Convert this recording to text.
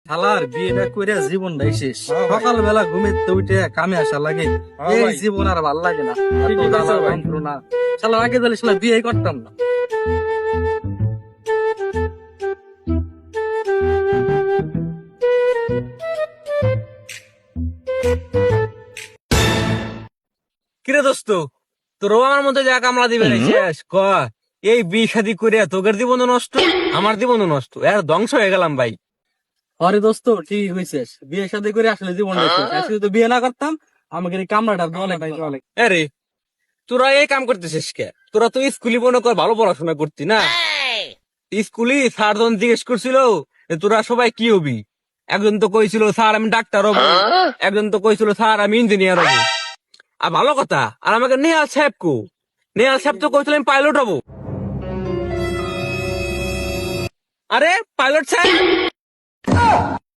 শালার বিয়েটা কইরা জীবনটাই শেষ। সকালবেলা ঘুমিতে উঠে কামে আসা লাগে, এই ভাই। জীবন আর ভাল লাগে না। এত ঠিকই জ্বালা কইছো ভাই। যন্ত্রণা। শালার আগে তাহলে শালা বিয়ে করতাম না। কিরে দোস্ত, তোরও আমার মধ্যে যা কামলা দিবে রে শেষ ক। এই বিয়ে শাদি করে তোদের জীবনও নষ্ট, আমার জীবনও নষ্ট, এর ধ্বংস হয়ে গেলাম ভাই। আরে দোস্ত ঠিকই হয়েছিস, বিয়ে শাদী করে আসলে জীবনটা শেষ। আজকে যদি বিয়ে না করতাম আমাকে এই কামড়াটা অনেক অনেক। আরে তোরা এই কাম করতেছিস কে? তোরা তো স্কুলে মনে কর ভালো পড়াশোনা করতি না? স্কুলে স্যারজন জিজ্ঞেস করছিল যে তোরা সবাই কি হবি। একজন তো কইছিল স্যার আমি ডাক্তার হবো, একজন তো কইছিল স্যার আমি ইঞ্জিনিয়ার হবো। আর ভালো কথা, আর আমাকে নেহাল সাহেব কো, নেহাল সাহেব তো কইছিল আমি পাইলট হবো। আরে পাইলট সাহেব